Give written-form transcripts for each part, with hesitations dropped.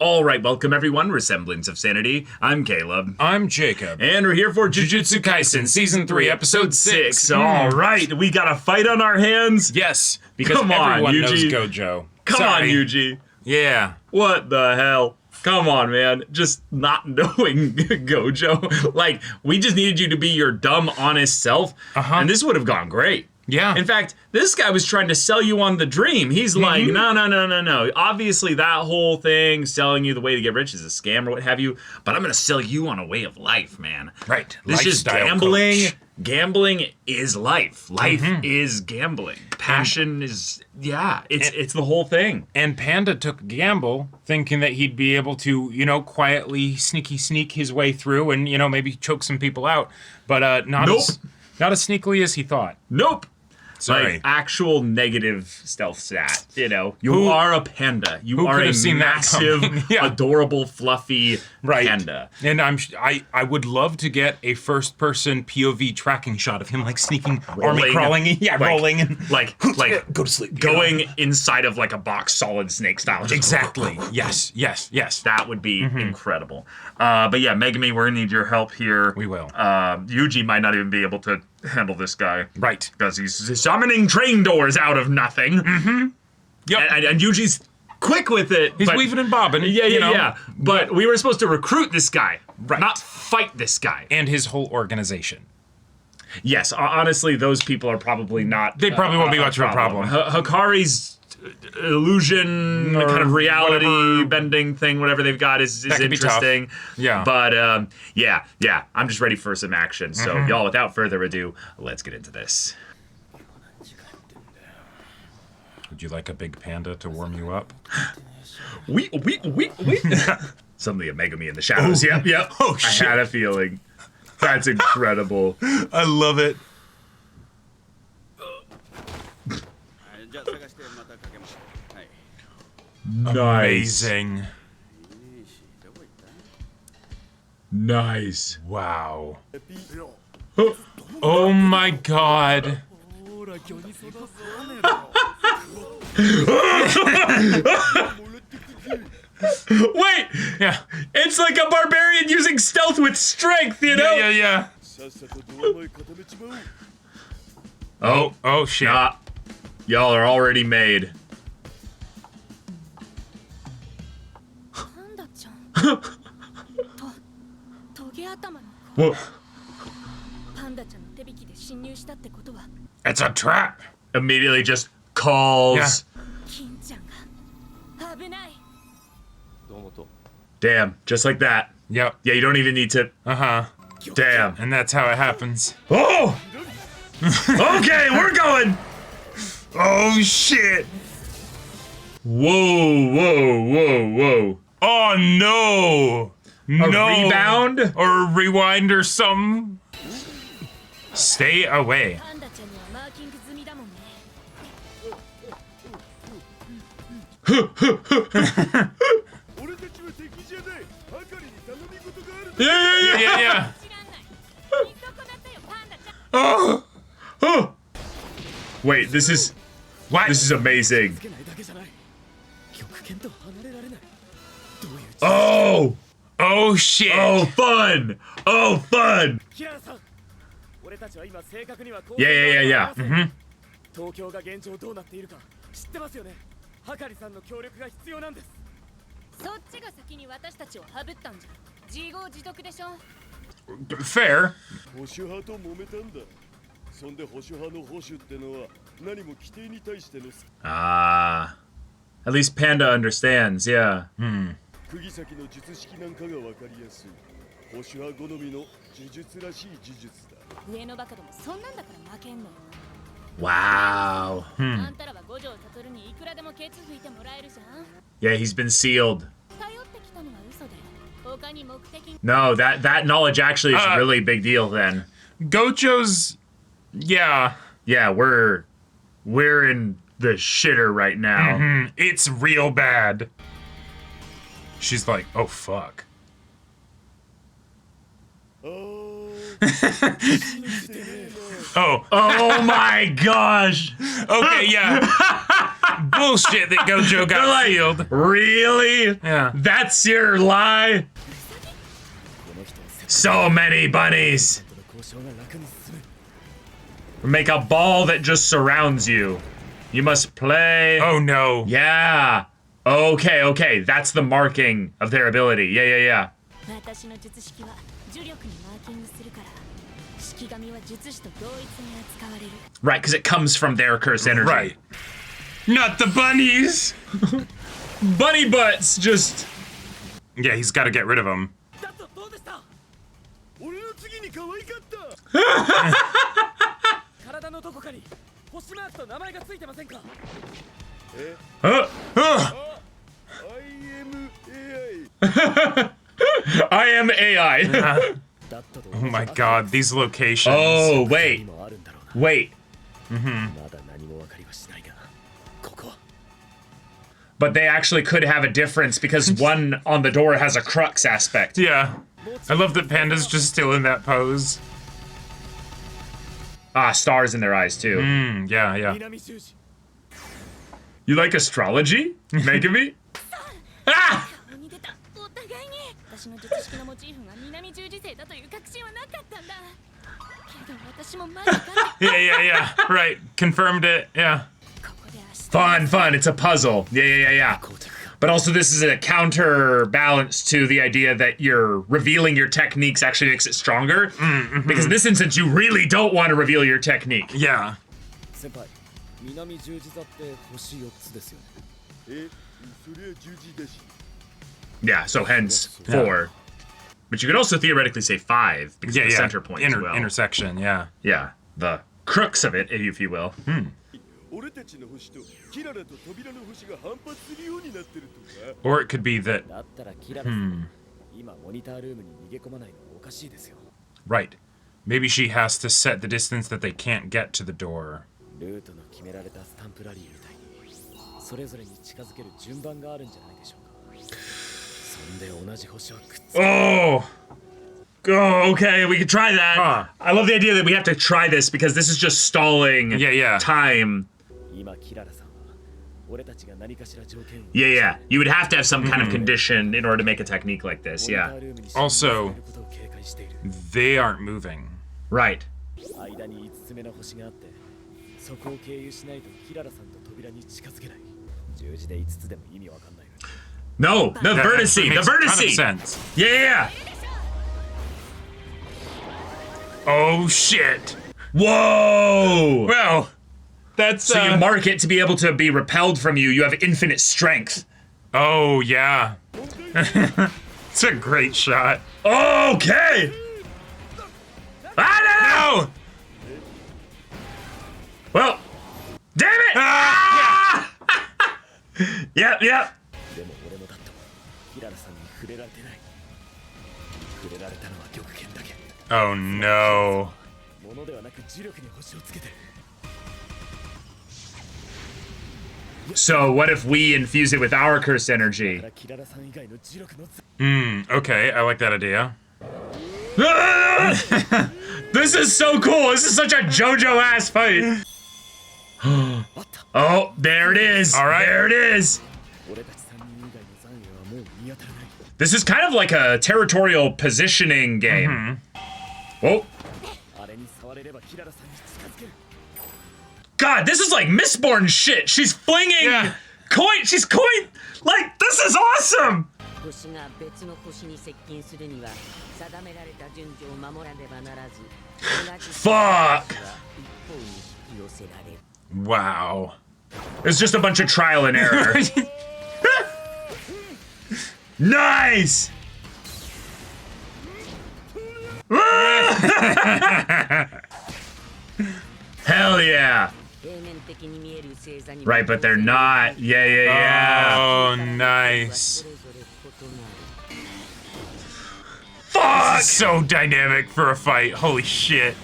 All right, welcome everyone. Semblance of Sanity. I'm Caleb. I'm Jacob. And we're here for Jujutsu Kaisen, Season 3, Episode 6. All right, we got a fight on our hands. Yes, because Come on, everyone knows Yuji. Gojo. Come on, Sorry. Yuji. Yeah. What the hell? Come on, man. Just not knowing Gojo. Like, we just needed you to be your dumb, honest self, and this would have gone great. Yeah. In fact, this guy was trying to sell you on the dream. He's like, no. Obviously, that whole thing, selling you the way to get rich is a scam or what have you, but I'm going to sell you on a way of life, man. Right. This is gambling. Coach. Gambling is life. Life is gambling. Passion is, it's the whole thing. And Panda took a gamble thinking that he'd be able to, quietly sneak his way through and, maybe choke some people out, but not as sneakily as he thought. Nope. Sorry. Like actual negative stealth stat, You are a panda. You are a massive, adorable, fluffy panda. And I would love to get a first-person POV tracking shot of him, like, sneaking, army crawling, rolling. And like, go to sleep. Going inside of, like, a box, Solid Snake style. Exactly. Yes. That would be incredible. But yeah, Megumi, we're gonna need your help here. We will. Yuji might not even be able to handle this guy. Right. Because he's summoning train doors out of nothing. Yep. And Yuji's quick with it. He's weaving and bobbing. Yeah. But we were supposed to recruit this guy, not fight this guy. And his whole organization. Yes, honestly, those people are probably not. They probably won't be much of a problem. Hakari's illusion, kind of reality bending thing, whatever they've got is interesting. Yeah. But I'm just ready for some action. So y'all, without further ado, let's get into this. Would you like a big panda to warm you up? We. Suddenly a Megumi in the shadows. Yep. Oh, shit. I had a feeling. That's incredible. I love it. Amazing. Nice. Wow. Oh my god. Wait! Yeah. It's like a barbarian using stealth with strength, Yeah. Oh shit. Y'all are already made. Whoa. It's a trap. Immediately just calls. Damn, just like that. Yep. Yeah, you don't even need to. Damn. And that's how it happens. Oh! Okay, we're going! Oh shit. Whoa. Oh no! No. Rebound? Or a rewind or something? Stay away. Yeah. Oh! Wait, this is... What? This is amazing. Oh! Oh shit! Oh, fun! Yeah. Fair. At least Panda understands, yeah. Wow. Yeah, he's been sealed. No, that knowledge actually is a really big deal then. Gojo's... Yeah. Yeah, we're in the shitter right now. It's real bad. She's like, oh fuck. Oh my gosh. Okay, yeah. Bullshit that Gojo got like, sealed. Really? Yeah. That's your lie? So many bunnies. Make a ball that just surrounds you. You must play. Oh no. Yeah. Okay, okay. That's the marking of their ability. Yeah, yeah, yeah. Right, because it comes from their curse energy. Right. Not the bunnies. Bunny butts just... Yeah, he's got to get rid of them. I am AI. Oh my god, these locations. Oh, wait. Wait. But they actually could have a difference because one on the door has a crux aspect. Yeah. I love that Panda's just still in that pose. Ah, stars in their eyes too. Yeah, yeah. You like astrology, Megami? Ah! Yeah, yeah, yeah. Right. Confirmed it. Yeah. Fun, fun. It's a puzzle. Yeah, yeah, yeah, yeah. But also this is a counterbalance to the idea that you're revealing your techniques actually makes it stronger. Because in this instance, you really don't want to reveal your technique. Yeah. Yeah, so hence 4. But you could also theoretically say 5 because of the center point as well. Intersection, yeah. Yeah, the crux of it, if you will. Or it could be that... Right. Maybe she has to set the distance that they can't get to the door. Oh! Oh, okay, we could try that. Huh. I love the idea that we have to try this because this is just stalling time. Yeah, yeah. You would have to have some kind of condition in order to make a technique like this, yeah. Also, they aren't moving. Right. No, the vertice, the vertice. Sense. Yeah, yeah, yeah. Oh shit. Whoa! Well, that's So you mark it to be able to be repelled from you. You have infinite strength. Oh yeah. It's a great shot. Okay. Ah, no! Well, damn it! Ah! Yep, yep. Oh no. So what if we infuse it with our curse energy? Okay, I like that idea. This is so cool. This is such a JoJo ass fight. Oh, there it is. All right. There it is. This is kind of like a territorial positioning game. Whoa. God, this is like Mistborn shit. She's flinging coin. She's coin. Like, this is awesome. Fuck. Wow. It's just a bunch of trial and error. Nice. Hell yeah. Right, but they're not. Yeah, yeah, yeah. Oh, nice. Fuck! So dynamic for a fight. Holy shit.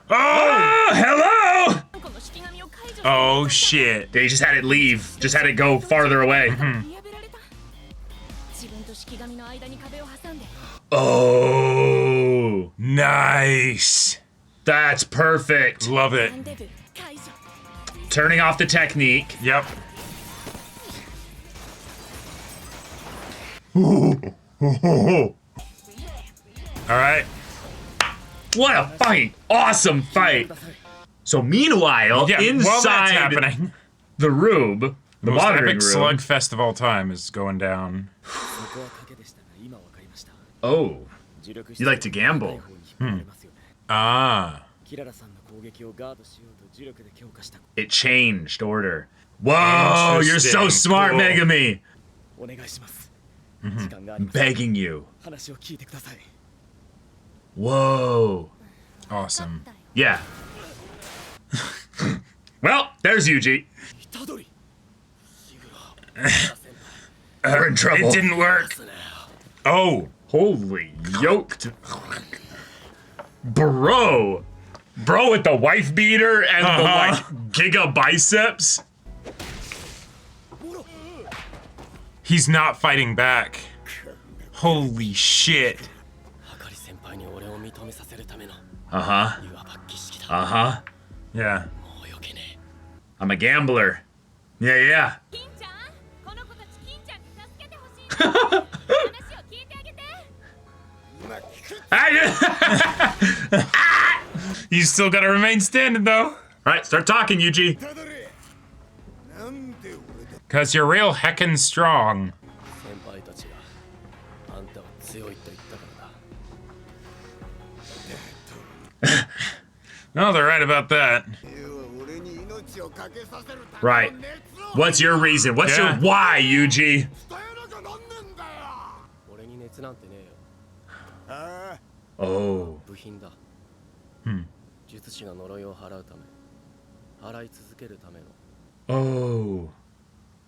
Oh, hello! Oh shit. They just had it leave. Just had it go farther away. Oh, Nice. that's perfect. Love it. Turning off the technique. Yep. All right. What a fight! Awesome fight! So meanwhile, Yeah, inside while that's happening, the room, the most monitoring epic room. slugfest of all time is going down. Oh, you like to gamble? Ah. It changed order. Whoa, you're so Interesting. smart, Cool. Megami. I'm begging you. Whoa. Awesome. Yeah. Well, there's Yuji. We're in trouble. It didn't work. Oh. Holy yoked. Bro with the wife beater and the like giga biceps. He's not fighting back. Holy shit. Yeah. I'm a gambler. Yeah. You still gotta remain standing though. Right, start talking, Yuji. Cause you're real heckin' strong. No, they're right about that. Right. What's your reason? What's Yeah. your why, Yuji? Oh. Oh.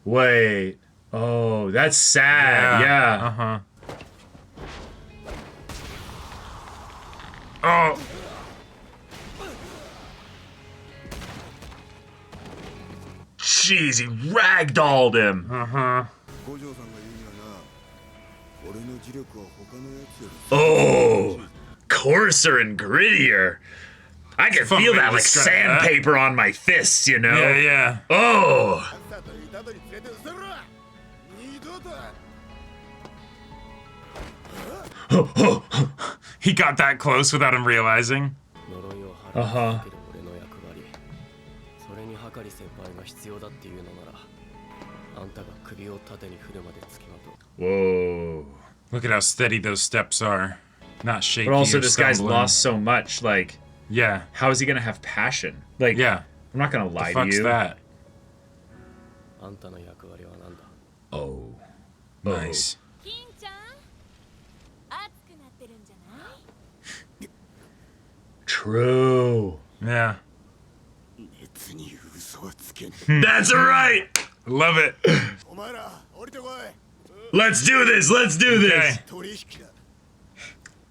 Wait. Oh, that's sad. Yeah. Uh-huh. Oh. Jeez, he ragdolled him. Uh-huh. Oh. Coarser and grittier. I can Fun feel way that to like describe that. sandpaper on my fists, you know? Yeah. Oh. He got that close without him realizing. Uh-huh. Whoa. Look at how steady those steps are. Not shaky. But also, or this guy's stumbling. lost so much. Like, Yeah. how is he gonna have passion? Like, Yeah. I'm not gonna lie The to fuck's you. that? Oh. Nice. True. Yeah. That's right. Love it. Let's do this. Let's do this. Okay.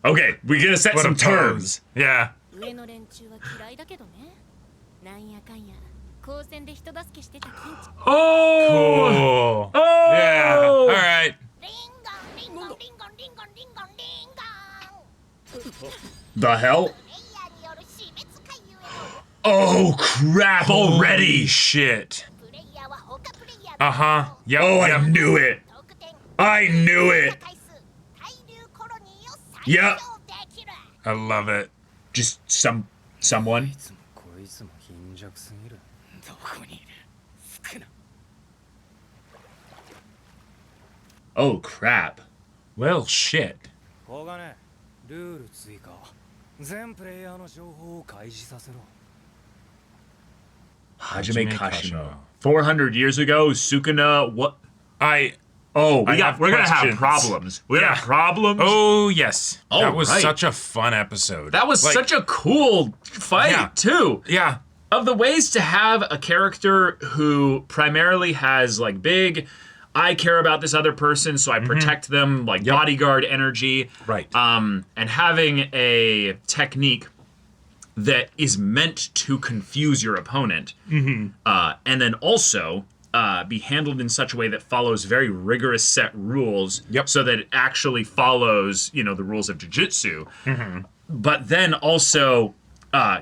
Okay, we're gonna set What some a pose. terms. Yeah. 上の連中は嫌いだけどね。なんやかんや、高専で人助けしてた金ちゃん。 Oh. Cool. Oh. Yeah. All right. リンゴンリンゴンリンゴンリンゴンリンゴンリンゴン。 The hell? プレイヤーによる死滅回遊への Oh crap! Holy Already. shit. プレイヤーは他プレイヤー Uh-huh. Yep. Oh, I yep. knew it. 得点 I knew it. 回数対流コロニーを再 Yeah. 利用できる。 I love it. Just someone. こいつも貧弱すぎる。どこにいる？少な。 Oh crap. Well, shit. こがね、ルール追加。全プレイヤーの情報を開示させろ。 Hajime Kashimo. 400 years ago, Sukuna. What? Oh, I have we're gonna have questions. problems. We're gonna Yeah. have problems. Oh, yes. Oh, that was right. such a fun episode. That was Like, such a cool fight Yeah. too. Yeah. Of the ways to have a character who primarily has like big, I care about this other person, so I protect them, like bodyguard energy. Right. And having a technique that is meant to confuse your opponent, and then also be handled in such a way that follows very rigorous set rules, Yep. so that it actually follows, the rules of Jujutsu. But then also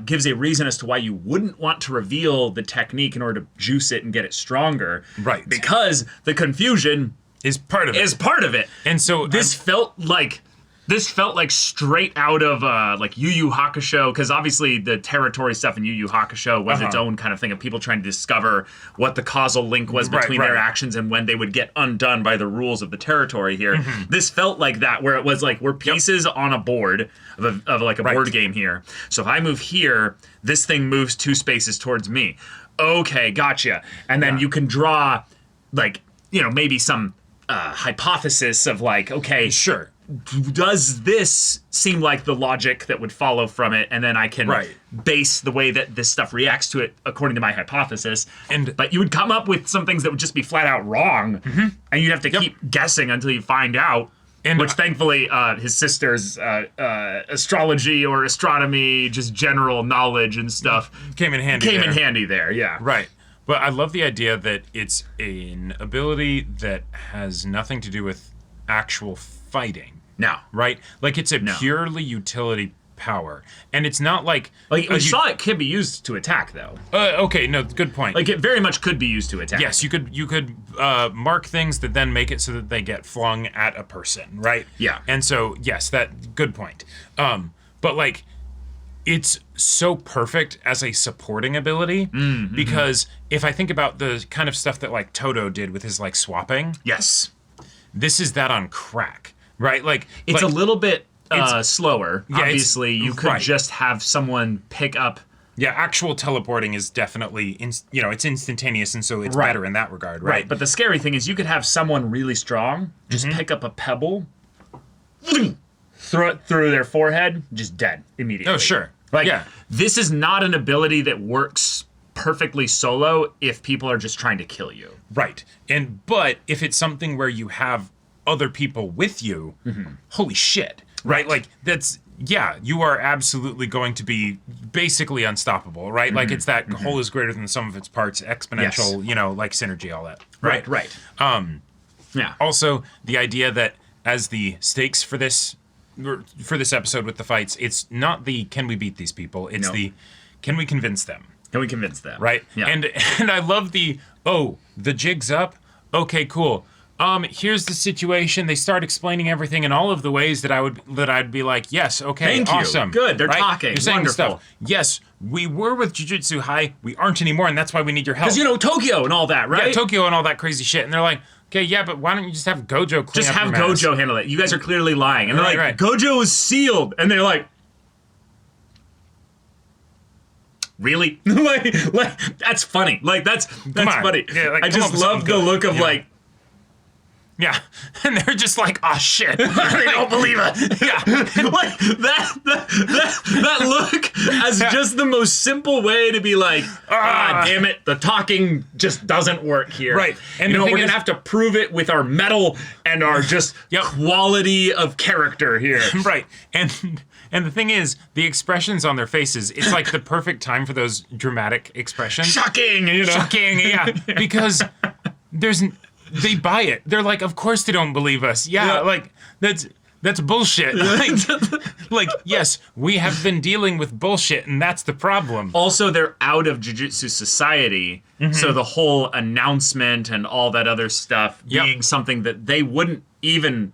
gives a reason as to why you wouldn't want to reveal the technique in order to juice it and get it stronger. Right. Because the confusion is part of it. And so this felt like straight out of like Yu Yu Hakusho, because obviously the territory stuff in Yu Yu Hakusho was its own kind of thing of people trying to discover what the causal link was between their actions and when they would get undone by the rules of the territory here. This felt like that, where it was like we're pieces on a board of like a board game here. So if I move here, this thing moves 2 spaces towards me. Okay, gotcha. And then you can draw like, you know, maybe some hypothesis of like, okay, sure, does this seem like the logic that would follow from it? And then I can base the way that this stuff reacts to it according to my hypothesis. But you would come up with some things that would just be flat out wrong. And you'd have to keep guessing until you find out. Which thankfully his sister's astrology or astronomy, just general knowledge and stuff came in handy there, yeah. Right. But I love the idea that it's an ability that has nothing to do with actual fighting. No. Right? Like, it's a purely utility power. And it's not like... we saw it could be used to attack, though. Okay, no, good point. Like, it very much could be used to attack. Yes, you could mark things that then make it so that they get flung at a person, right? Yeah. And so, yes, good point. But, like, it's so perfect as a supporting ability because if I think about the kind of stuff that, like, Toto did with his, like, swapping... Yes. This is that on crack, right? Like it's a little bit slower. Yeah, obviously, you could just have someone pick up. Yeah, actual teleporting is definitely, it's instantaneous, and so it's better in that regard, right? But the scary thing is you could have someone really strong just pick up a pebble, throw it through their forehead, just dead immediately. Oh, sure. Like, this is not an ability that works perfectly solo if people are just trying to kill you. Right. But if it's something where you have other people with you, holy shit. Right? Like, you are absolutely going to be basically unstoppable, right? Like, it's that whole is greater than the sum of its parts, exponential, like synergy, all that. Right. Also, the idea that as the stakes for this episode with the fights, it's not the can we beat these people, it's the can we convince them. Can we convince them? Right. Yeah. And I love the jig's up. Okay, cool. Here's the situation. They start explaining everything in all of the ways that I'd be like, yes, okay, Thank awesome. You. Good. They're talking. You're saying Wonderful. Stuff. Yes, we were with Jujutsu High. We aren't anymore, and that's why we need your help. Because Tokyo and all that, right? Yeah, Tokyo and all that crazy shit. And they're like, okay, yeah, but why don't you just have Gojo clean up your mess? Just have Gojo handle it. You guys are clearly lying. And they're like, Gojo is sealed. And they're like, really? like that's funny. Like that's funny. Yeah, like, I just love the look of like. Yeah, and they're just like, oh shit, they don't believe us. Yeah, like that look as just the most simple way to be like, damn it, the talking just doesn't work here. Right, and we're gonna have to prove it with our metal and our just quality of character here. Right, and the thing is, the expressions on their faces, it's like the perfect time for those dramatic expressions. Shocking, Shocking, yeah, because they buy it. They're like, of course they don't believe us. Yeah. Like, that's bullshit. Like, yes, we have been dealing with bullshit, and that's the problem. Also, they're out of Jujutsu Society, so the whole announcement and all that other stuff being something that they wouldn't even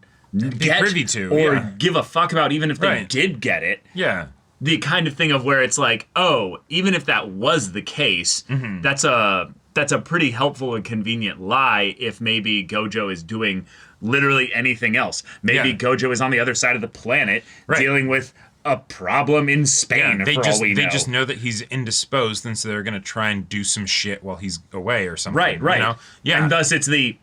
get privy to or give a fuck about, even if they did get it. Yeah. The kind of thing of where it's like, oh, even if that was the case, that's a pretty helpful and convenient lie if maybe Gojo is doing literally anything else. Maybe Gojo is on the other side of the planet dealing with a problem in Spain, for all we know. They just know that he's indisposed, and so they're going to try and do some shit while he's away or something. Right. You know? Yeah. And thus it's the...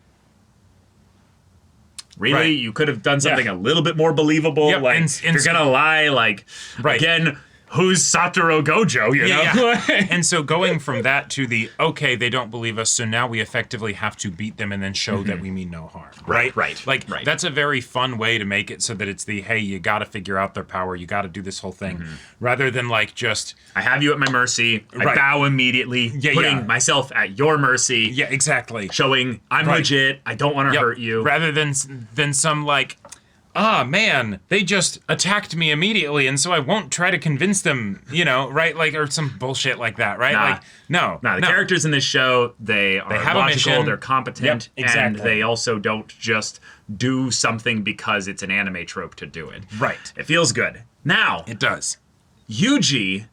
Really? You could have done something a little bit more believable. Yep. Like, and you're going to lie, like, again... Who's Satoru Gojo, you know? Yeah. And so going from that to the, okay, they don't believe us, so now we effectively have to beat them and then show that we mean no harm. Right? Like, that's a very fun way to make it so that it's the, hey, you got to figure out their power, you got to do this whole thing, rather than like just... I have you at my mercy, I bow immediately, putting myself at your mercy. Yeah, exactly. Showing I'm legit, I don't want to hurt you. Rather than some like... man, they just attacked me immediately, and so I won't try to convince them, right? Like, or some bullshit like that, right? Nah. Like, no. The characters in this show, they are have a logical, mission. they're competent, Yep, exactly. and they also don't just do something because it's an anime trope to do it. Right. It feels good. Now, It does. Yuji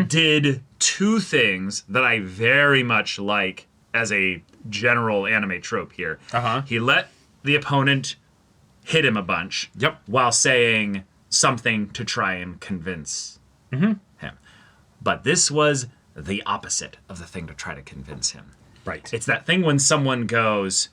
did two things that I very much like as a general anime trope here. Uh-huh. He let the opponent hit him a bunch Yep. while saying something to try and convince him. But this was the opposite of the thing to try to convince him. Right. It's that thing when someone goes,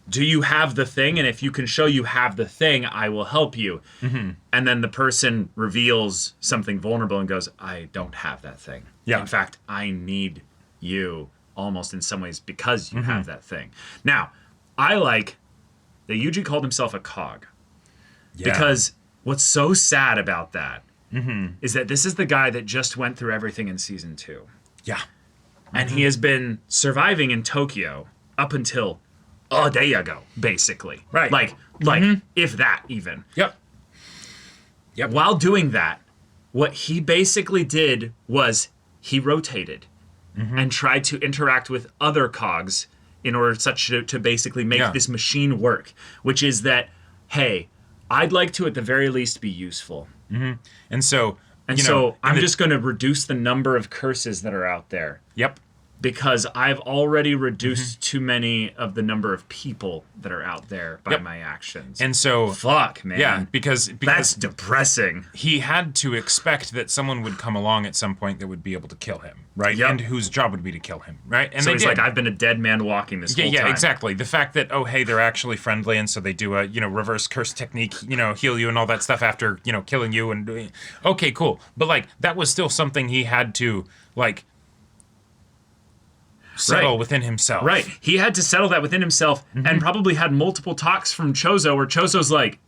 do you have the thing? And if you can show you have the thing, I will help you. And then the person reveals something vulnerable and goes, I don't have that thing. Yeah. In fact, I need you almost in some ways because you have that thing. Now, I like that Yuji called himself a cog. Yeah. Because what's so sad about that is that this is the guy that just went through everything in season 2. Yeah. And he has been surviving in Tokyo up until a day ago, basically. Right. Like, if that even. Yep. While doing that, what he basically did was he rotated and tried to interact with other cogs in order to basically make this machine work, which is that, hey, I'd like to at the very least be useful. And so, I'm just going to reduce the number of curses that are out there. Yep. Because I've already reduced too many of the number of people that are out there by my actions. And so, fuck, man. yeah, because that's depressing. he had to expect that someone would come along at some point that would be able to kill him, right? Yep. And whose job would be to kill him, right? And So they he's did. like, I've been a dead man walking this whole time. Yeah, exactly. The fact that, oh, hey, they're actually friendly, and so they do a, reverse curse technique, heal you and all that stuff after, killing you and okay, cool. But like, that was still something he had to like settle within himself. Right. He had to settle that within himself and probably had multiple talks from Chozo where Chozo's like,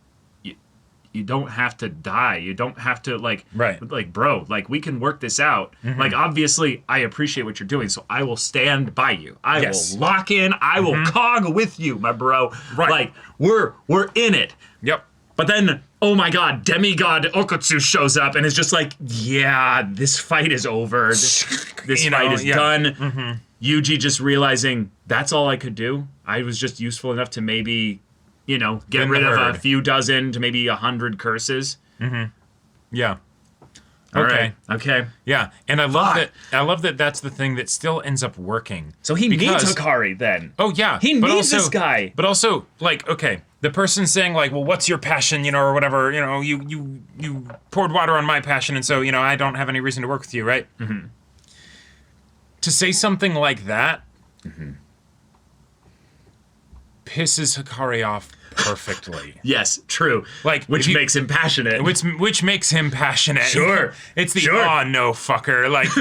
you don't have to die. You don't have to like, bro, like we can work this out. Like, obviously I appreciate what you're doing. So I will stand by you. I will lock in. I will cog with you, my bro. Right. Like we're in it. Yep. But then, oh my god, demigod Okutsu shows up and is just like, yeah, this fight is over. This fight is done. Yuji just realizing that's all I could do. I was just useful enough to maybe, get rid of a few dozen to maybe 100 curses. Yeah. All right. Okay. Yeah, and I love that. I love that. That's the thing that still ends up working. So he needs Hakari then. Oh yeah, he needs this guy. But also, like, okay, the person saying like, well, what's your passion, or whatever, you poured water on my passion, and so I don't have any reason to work with you, right? To say something like that pisses Hakari off perfectly. Yes, true. Like, which makes him passionate. Which makes him passionate. Sure. It's the oh no fucker. Like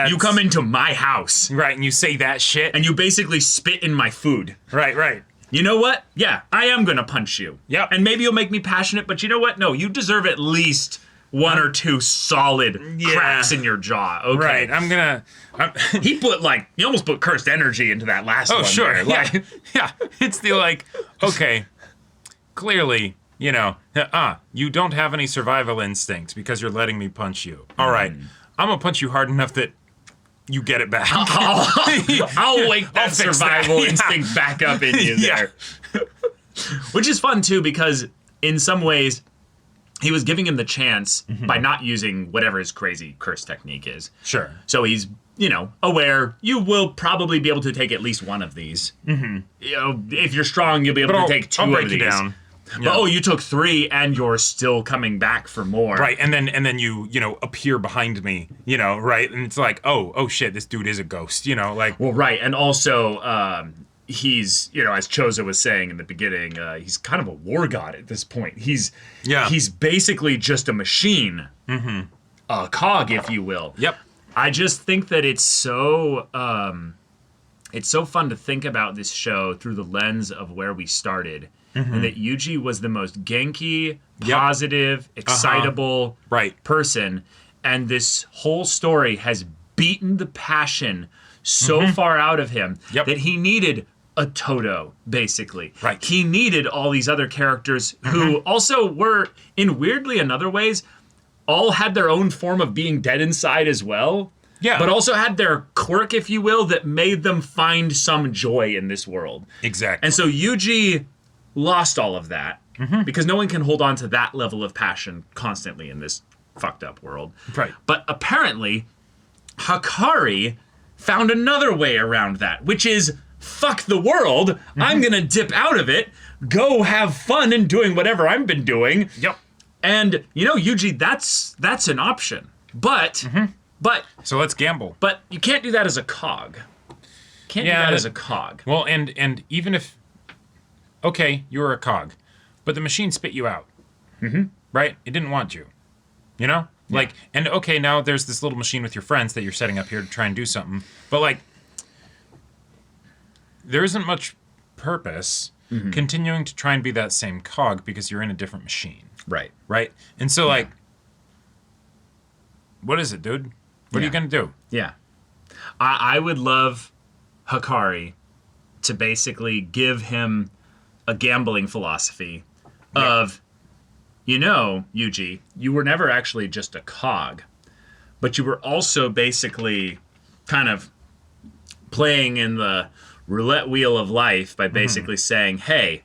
you come into my house. Right, and you say that shit. And you basically spit in my food. Right. You know what? Yeah, I am gonna punch you. Yep. And maybe you'll make me passionate, but you know what? No, you deserve at least one or two solid cracks in your jaw. Okay. Right. He almost put cursed energy into that last one. Oh, sure. There. Like, yeah. It's the okay, clearly, you don't have any survival instincts because you're letting me punch you. All right. I'm going to punch you hard enough that you get it back. I'll wake that survival instinct back up in you there. Which is fun, too, because in some ways, he was giving him the chance by not using whatever his crazy curse technique is. Sure. So he's, aware you will probably be able to take at least one of these. If you're strong, you'll be able to take two of these. Down. But you took 3 and you're still coming back for more. Right, and then you appear behind me, right? And it's like, oh shit, this dude is a ghost, Well, right, and also he's, as Chozo was saying in the beginning, he's kind of a war god at this point. He's basically just a machine, a cog, if you will. Yep. I just think that it's so fun to think about this show through the lens of where we started, and that Yuji was the most Genki, positive, excitable person, and this whole story has beaten the passion so far out of him that he needed a Todo, basically. Right. He needed all these other characters who also were, in weirdly another ways, all had their own form of being dead inside as well. Yeah. But also had their quirk, if you will, that made them find some joy in this world. Exactly. And so Yuji lost all of that because no one can hold on to that level of passion constantly in this fucked up world. Right. But apparently, Hakari found another way around that, which is fuck the world. I'm gonna dip out of it, go have fun in doing whatever I've been doing. Yep. And Yuji, that's an option. But So let's gamble. but you can't do that as a cog. Can't do Yeah, that as a cog. Well, and even if, okay, you were a cog, but the machine spit you out, right? It didn't want you, Like, and okay, now there's this little machine with your friends that you're setting up here to try and do something, but like, there isn't much purpose continuing to try and be that same cog because you're in a different machine, Right. right? And so like, what is it, dude? What are you gonna do? Yeah. I would love Hakari to basically give him a gambling philosophy of, Yuji, you were never actually just a cog, but you were also basically kind of playing in the roulette wheel of life by basically saying, hey,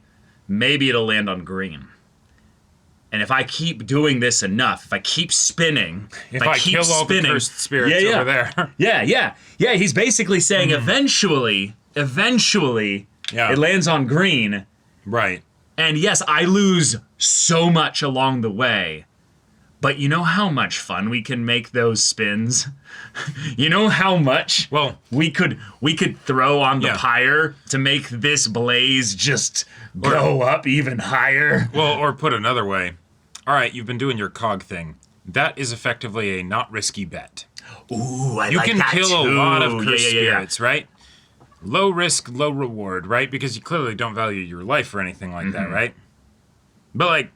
maybe it'll land on green. And if I keep doing this enough, if I keep spinning, If I keep kill all the cursed spirits over there. Yeah. He's basically saying eventually, Yeah. it lands on green. Right. And yes, I lose so much along the way. But you know how much fun we can make those spins? You know how much we could throw on the pyre to make this blaze just go up even higher? Well, or put another way, all right, you've been doing your cog thing. That is effectively a not risky bet. Ooh, I You like can that kill a too. lot of cursed Yeah. spirits, right? Low risk, low reward, right? Because you clearly don't value your life or anything like that, right? But like,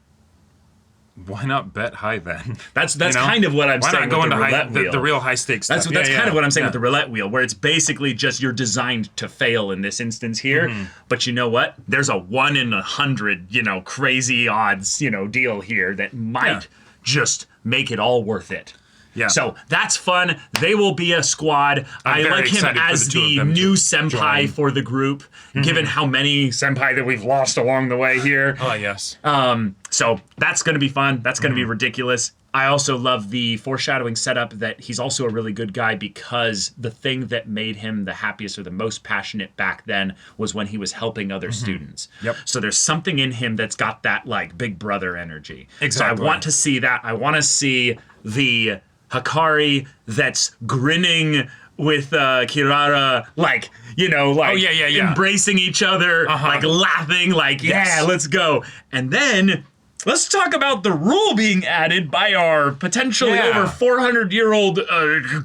why not bet high then? That's kind of what I'm Why saying not go with the into roulette wheel. the real high stakes That's stuff? kind of what I'm saying Yeah. with the roulette wheel, where it's basically just you're designed to fail in this instance here. But you know what? There's a 1 in 100, crazy odds, deal here that might just make it all worth it. Yeah. So that's fun. They will be a squad. I very like him excited for as the two of the them to new senpai join. for the group, given how many senpai that we've lost along the way here. Oh, yes. So that's going to be fun. That's going to be ridiculous. I also love the foreshadowing setup that he's also a really good guy because the thing that made him the happiest or the most passionate back then was when he was helping other students. Yep. So there's something in him that's got that like big brother energy. Exactly. So I want to see that. I want to see the Hakari that's grinning with Kirara, embracing each other, like laughing, like, yeah, let's go. And then let's talk about the rule being added by our potentially over 400-year-old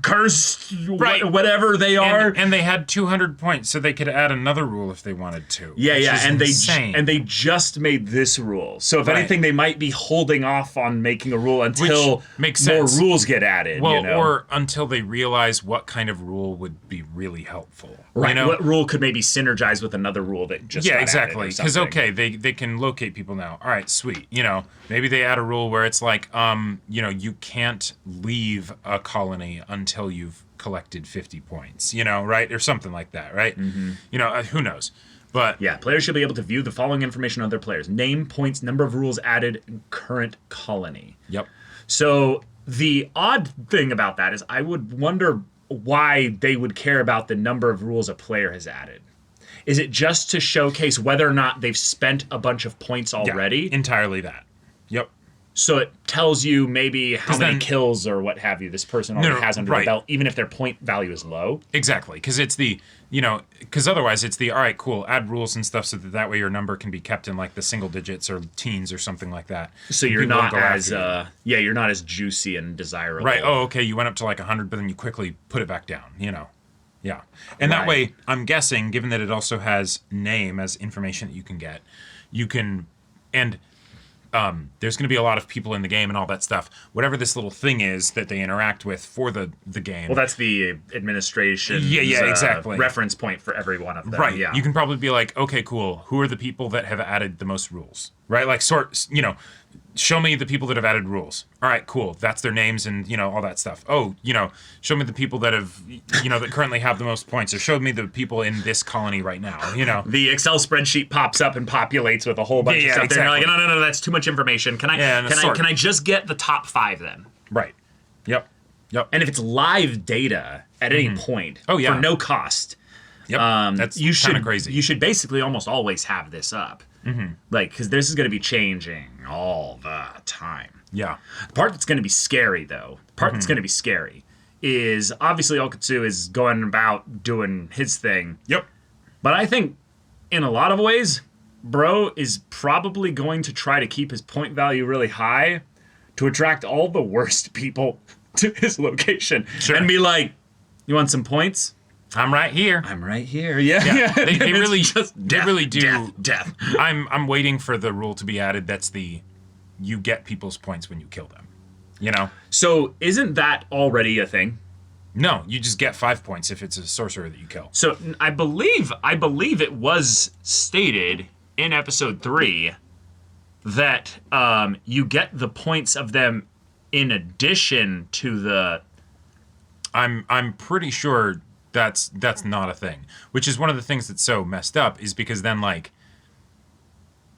cursed, whatever they are. And they had 200 points, so they could add another rule if they wanted to. Yeah, which yeah, is and insane. they just made this rule. So if Right. anything, they might be holding off on making a rule until makes more sense. rules get added. Well, or until they realize what kind of rule would be really helpful. right, what rule could maybe synergize with another rule that just got added or exactly. Because something. they can locate people now. All right, sweet. Maybe they add a rule where it's like, you can't leave a colony until you've collected 50 points. Right, or something like that. Right. Who knows? But Yeah, players should be able to view the following information on their players: name, points, number of rules added, and current colony. Yep. So the odd thing about that is I would wonder why they would care about the number of rules a player has added. Is it just to showcase whether or not they've spent a bunch of points already? Yeah, entirely that. Yep. So it tells you maybe how 'Cause many then- kills or what have you this person already has under right. their belt, even if their point value is low. Exactly, because it's because otherwise it's all right, cool, add rules and stuff so that way your number can be kept in like the single digits or teens or something like that. So you're People not don't go as after you're not as juicy and desirable. right. Oh, okay, you went up to like 100, but then you quickly put it back down. Yeah, and that Right. way, I'm guessing, given that it also has name as information that you can get, you can and there's going to be a lot of people in the game and all that stuff. Whatever this little thing is that they interact with for the game. Well, that's the administration. Yeah, exactly. Reference point for every one of them. Right. Yeah. You can probably be like, okay, cool. Who are the people that have added the most rules? Right. Like show me the people that have added rules. All right, cool. That's their names and, all that stuff. Oh, show me the people that have, that currently have the most points, or show me the people in this colony right now, The Excel spreadsheet pops up and populates with a whole bunch of stuff. Exactly. They're like, no, that's too much information. Can I just get the top 5 then? Right. Yep. And if it's live data at any point Oh, yeah. for no cost, Yep. That's kind of crazy. You should basically almost always have this up. Like, because this is going to be changing all the time. Yeah. The part that's going to be scary, though, is obviously Okatsu is going about doing his thing. Yep. But I think in a lot of ways, Bro is probably going to try to keep his point value really high to attract all the worst people to his location. Sure. And be like, you want some points? I'm right here. I'm right here. Yeah. Yeah. They It's really just they death, really do. Death. I'm waiting for the rule to be added that's you get people's points when you kill them. So isn't that already a thing? No, you just get 5 points if it's a sorcerer that you kill. So I believe it was stated in episode 3 that you get the points of them in addition to the. I'm pretty sure that's not a thing, which is one of the things that's so messed up, is because then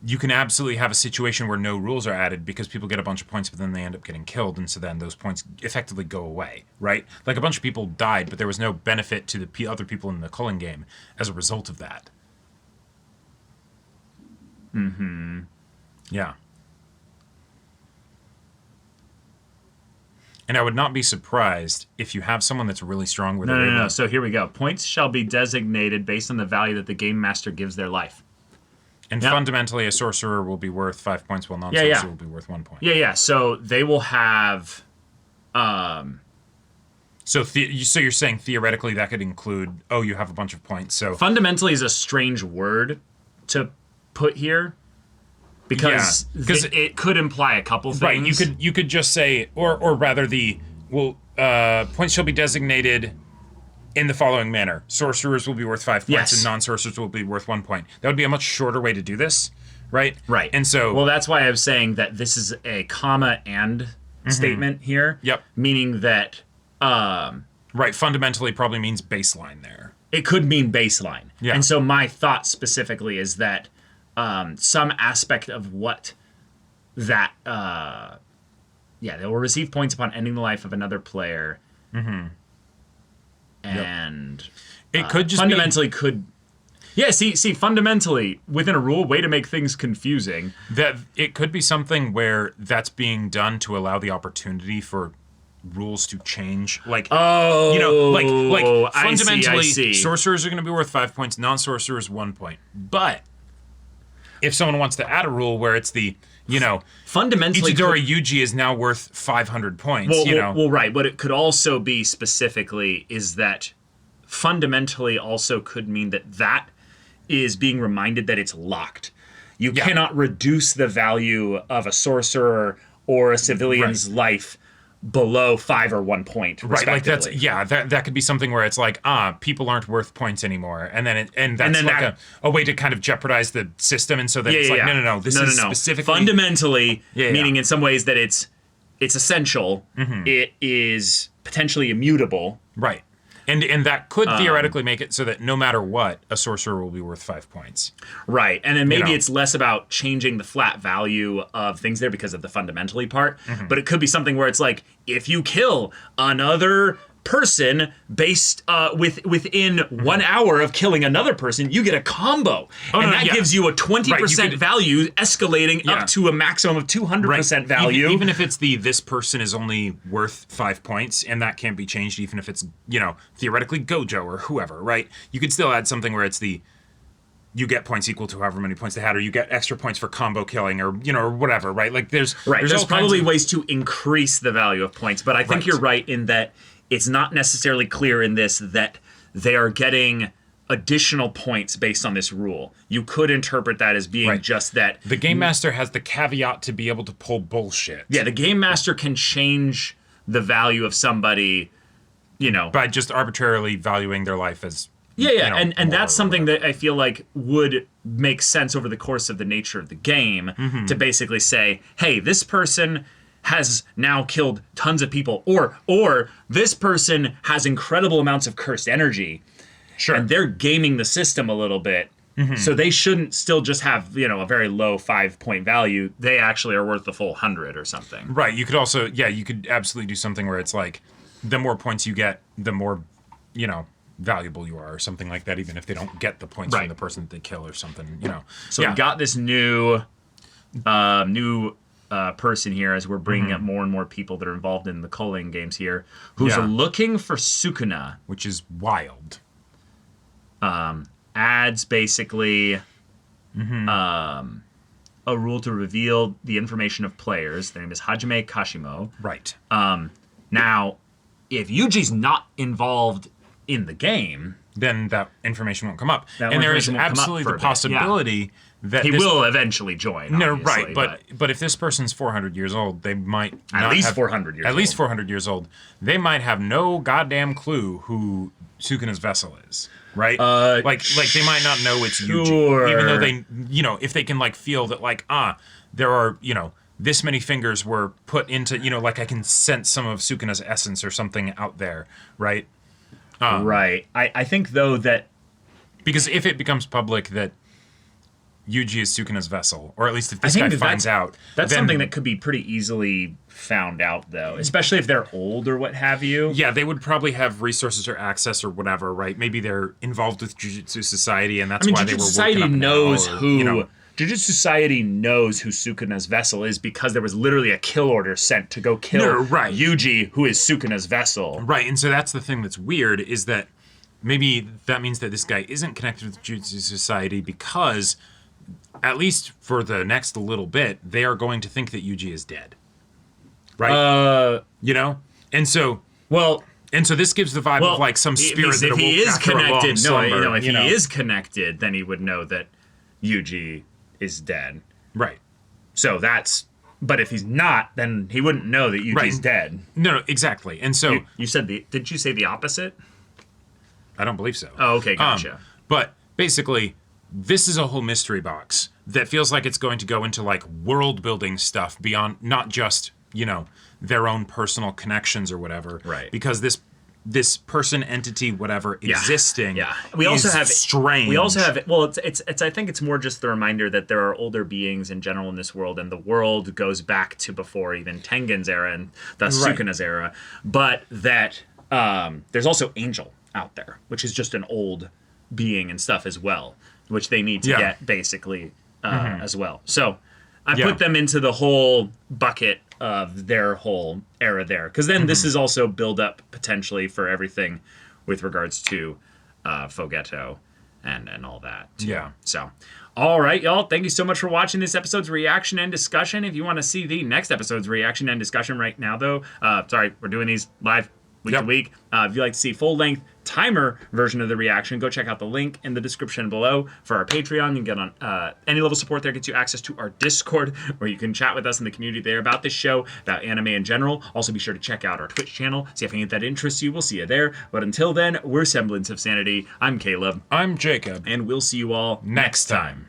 you can absolutely have a situation where no rules are added because people get a bunch of points, but then they end up getting killed, and so then those points effectively go away, right? Like a bunch of people died, but there was no benefit to the other people in the culling game as a result of that. Yeah. And I would not be surprised if you have someone that's really strong with No. So here we go. Points shall be designated based on the value that the game master gives their life. And Yep. Fundamentally, a sorcerer will be worth 5 points, while non-sorcerer Yeah. will be worth 1 point. Yeah. So they will have. So you're saying theoretically that could include, you have a bunch of points. So Fundamentally is a strange word to put here because it could imply a couple things. right, you could just say, or rather points shall be designated in the following manner: sorcerers will be worth 5 points, Yes. and non-sorcerers will be worth 1 point. That would be a much shorter way to do this, right? Right. And so, well, that's why I was saying that this is a comma and statement here. Yep. Meaning that right, fundamentally probably means baseline there. it could mean baseline. Yeah. And so my thought specifically is that some aspect of what that they will receive points upon ending the life of another player. And It could just fundamentally could. Yeah, see, fundamentally, within a rule, way to make things confusing. that it could be something where that's being done to allow the opportunity for rules to change. Like, I fundamentally, see. sorcerers are going to be worth 5 points, non-sorcerers 1 point. But if someone wants to add a rule where it's Fundamentally, Itadori Yuji is now worth 500 points, well, right. What it could also be specifically is that fundamentally also could mean that is being reminded that it's locked. You cannot reduce the value of a sorcerer or a civilian's life below 5 or 1 point, Right, like respectively. that could be something where it's like, people aren't worth points anymore, and that's a way to kind of jeopardize the system, and so then it's like, no, this is specifically fundamentally meaning in some ways that it's essential. It is potentially immutable. right, and that could theoretically make it so that no matter what, a sorcerer will be worth 5 points. Right, and then maybe it's less about changing the flat value of things there because of the fundamentally part, but it could be something where it's like, if you kill another person based within 1 hour of killing another person, you get a combo, that gives you a 20% value escalating up to a maximum of 200% value. Even if it's this person is only worth 5 points, and that can't be changed, even if it's theoretically Gojo or whoever, right? You could still add something where it's you get points equal to however many points they had, or you get extra points for combo killing, or or whatever, right? Like there's all probably ways to increase the value of points, but I think you're right in that it's not necessarily clear in this that they are getting additional points based on this rule. You could interpret that as being Right. just that. The game master has the caveat to be able to pull bullshit. Yeah, the game master can change the value of somebody, By just arbitrarily valuing their life as Yeah, and more that's or something whatever. that I feel like would make sense over the course of the nature of the game to basically say, hey, this person has now killed tons of people, or this person has incredible amounts of cursed energy, Sure. and they're gaming the system a little bit. So they shouldn't still just have, a very low 5-point value. They actually are worth the full 100 or something. Right. You could also, you could absolutely do something where it's like, the more points you get, the more, valuable you are, or something like that. Even if they don't get the points Right. from the person that they kill or something, So we got this new person here as we're bringing up more and more people that are involved in the culling games here, who's Yeah. looking for Sukuna. which is wild. Adds basically a rule to reveal the information of players. Their name is Hajime Kashimo. Right. Now, if Yuji's not involved in the game, Then that information won't come up. That And there is information won't come up absolutely for the a bit, yeah. possibility that he this, will eventually join. No, obviously, right, but if this person's 400 years old, they might At not least have, 400 years At least old. 400 years old. They might have no goddamn clue who Sukuna's vessel is, right? Like they might not know it's Yuji, Sure. even though they, if they can feel that there are, this many fingers were put into, I can sense some of Sukuna's essence or something out there, right? right. I think though that Because if it becomes public that Yuji is Sukuna's vessel, or at least if this guy finds out, that's then, something that could be pretty easily found out, though, especially if they're old or what have you. Yeah, they would probably have resources or access or whatever, right? Maybe they're involved with Jujutsu Society, and that's I mean, why Jujutsu they were Society woken up knows now, or, who. Jujutsu Society knows who Sukuna's vessel is because there was literally a kill order sent to go kill No, right. Yuji, who is Sukuna's vessel. Right, and so that's the thing that's weird is that maybe that means that this guy isn't connected with Jujutsu Society because, at least for the next little bit, they are going to think that Yuji is dead. Right? And so Well, this gives the vibe of some spirit that if he awoke is after a long connected, slumber, if he is connected, then he would know that Yuji is dead. Right. So that's. But if he's not, then he wouldn't know that Yuji's Right. dead. No, exactly. And so You said did you say the opposite? I don't believe so. Oh, okay, gotcha. But basically, this is a whole mystery box that feels like it's going to go into world building stuff beyond not just, their own personal connections or whatever. Right. Because this person, entity, whatever, existing We also is have strange. We also have well, it's I think it's more just the reminder that there are older beings in general in this world, and the world goes back to before even Tengen's era and thus Right. Sukuna's era. But that there's also Angel out there, which is just an old being and stuff as well, which they need to Yeah. get basically as well. So I Yeah. put them into the whole bucket of their whole era there, because then this is also build up potentially for everything with regards to Fogetto and all that too. Yeah. So all right, y'all, thank you so much for watching this episode's reaction and discussion. If you want to see the next episode's reaction and discussion right now, though, we're doing these live week to week. If you'd like to see full-length timer version of the reaction, go check out the link in the description below for our Patreon. You can get on any level support there, gets you access to our Discord, where you can chat with us in the community there about this show, about anime in general. Also, be sure to check out our Twitch channel, see if any of that interests you. We'll see you there. But until then, we're Semblance of Sanity. I'm Caleb, I'm Jacob. and we'll see you all next time.